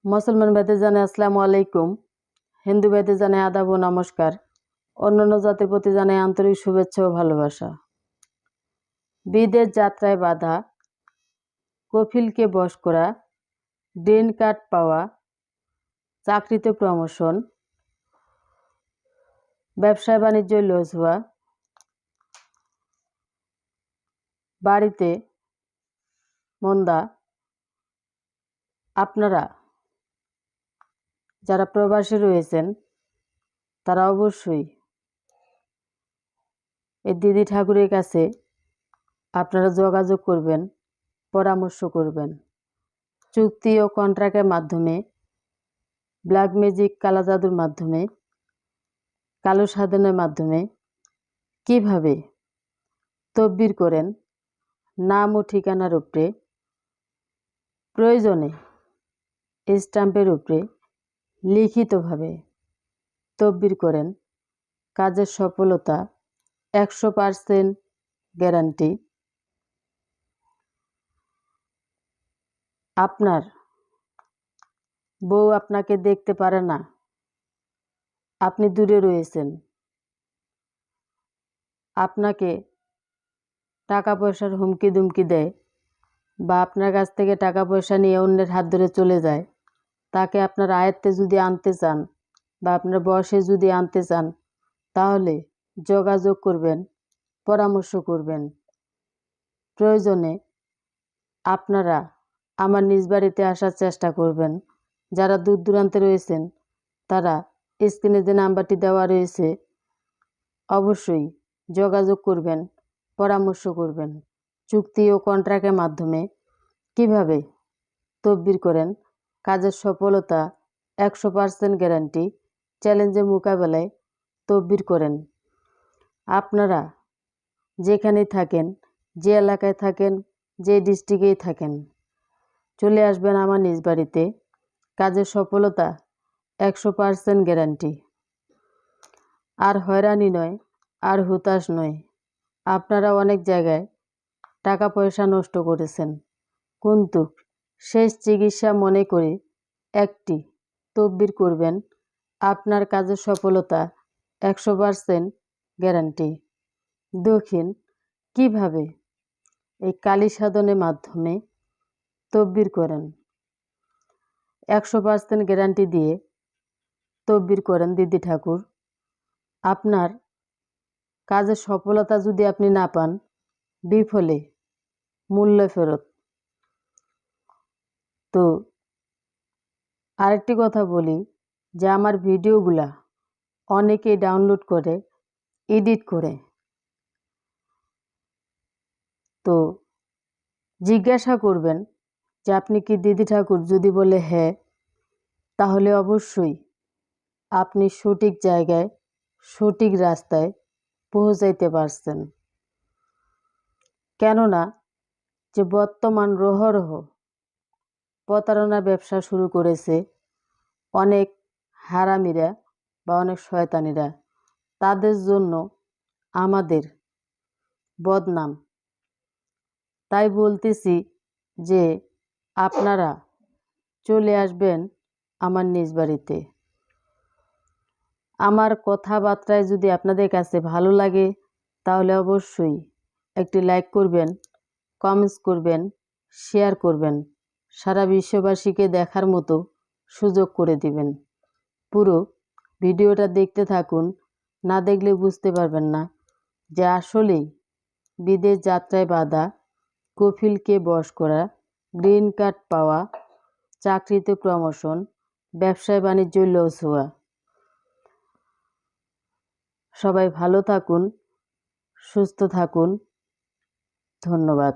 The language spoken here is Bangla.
মুসলমান ভাইদের জানাই আসসালামু আলাইকুম, হিন্দু ভাইদের জানাই আদাব ও নমস্কার, অন্যান্য জাতির প্রতি জানাই আন্তরিক শুভেচ্ছা ও ভালোবাসা। বিদেশ যাত্রায় বাধা, কফিলকে বশ করা, গ্রিন কার্ড পাওয়া, চাকরিতে প্রমোশন, ব্যবসায় বাণিজ্য লস হওয়া, বাড়িতে মন্দা। আপনারা যারা প্রবাসী রয়েছেন তারা অবশ্যই এই দিদি ঠাকুরের কাছে আপনারা যোগাযোগ করবেন, পরামর্শ করবেন। চুক্তি ও কন্ট্রাক্টের মাধ্যমে, ব্ল্যাক ম্যাজিক, কালা জাদুর মাধ্যমে, কালো সাধনের মাধ্যমে কিভাবে তদবির করেন, নাম ও ঠিকানার উপরে, প্রয়োজনে স্ট্যাম্পের উপরে লিখিতভাবে তদবির করেন, কাজের সফলতা 100% গ্যারান্টি। আপনার বউ আপনাকে দেখতে পারে না, আপনি দূরে রয়েছেন, আপনাকে টাকা পয়সার হুমকি দুমকি দেয় বা আপনার কাছ থেকে টাকা পয়সা নিয়ে অন্যের হাত ধরে চলে যায়, তাকে আপনার আয়ত্তে যদি আনতে চান বা আপনার বশে যদি আনতে চান, তাহলে যোগাযোগ করবেন, পরামর্শ করবেন। প্রয়োজনে আপনারা আমার নিজ বাড়িতে আসার চেষ্টা করবেন। যারা দূর দূরান্তে রয়েছেন তারা স্ক্রিনে যে নাম্বারটি দেওয়া রয়েছে অবশ্যই যোগাযোগ করবেন, পরামর্শ করবেন। চুক্তি ও কন্ট্রাক্টের মাধ্যমে কিভাবে তদবির করেন, কাজের সফলতা 100% গ্যারান্টি, চ্যালেঞ্জের মোকাবেলায় তদবির করেন। আপনারা যেখানেই থাকেন, যে এলাকায় থাকেন, যে ডিস্ট্রিক্টেই থাকেন, চলে আসবেন আমার নিজ বাড়িতে। কাজের সফলতা 100% গ্যারান্টি। আর হয়রানি নয়, আর হতাশ নয়। আপনারা অনেক জায়গায় টাকা পয়সা নষ্ট করেছেন, কিন্তু শেষ চিকিৎসা মনে করে একটি তদবির করবেন, আপনার কাজের সফলতা 100% গ্যারান্টি। দেখুন কিভাবে এই কালী সাধনের মাধ্যমে তদবির করেন। 100% গ্যারান্টি দিয়ে তদবির করেন দিদি ঠাকুর। আপনার কাজের সফলতা যদি আপনি না পান, বিফলে মূল্য ফেরত। তো আরেকটি কথা বলি যে আমার ভিডিওগুলা অনেকেই ডাউনলোড করে এডিট করে, তো জিজ্ঞাসা করবেন যে আপনি কি দিদি ঠাকুর? যদি বলে হ্যাঁ, তাহলে অবশ্যই আপনি সঠিক জায়গায়, সঠিক রাস্তায় পৌঁছাইতে পারছেন। কেননা যে বর্তমান রহরহ প্রতারণা ব্যবসা শুরু করেছে অনেক হারামিরা বা অনেক শয়তানিরা, তাদের জন্য আমাদের বদনাম। তাই বলতেছি যে আপনারা চলে আসবেন আমার নিজ বাড়িতে। আমার কথাবার্তায় যদি আপনাদের কাছে ভালো লাগে তাহলে অবশ্যই একটি লাইক করবেন, কমেন্টস করবেন, শেয়ার করবেন, সারা বিশ্ববাসীকে দেখার মতো সুযোগ করে দিবেন। পুরো ভিডিওটা দেখতে থাকুন, না দেখলে বুঝতে পারবেন না যে আসলেই বিদেশ যাত্রায় বাধা, কফিলকে বশ করা, গ্রিন কার্ড পাওয়া, চাকরিতে প্রমোশন, ব্যবসায় বাণিজ্য লস হওয়া। সবাই ভালো থাকুন, সুস্থ থাকুন। ধন্যবাদ।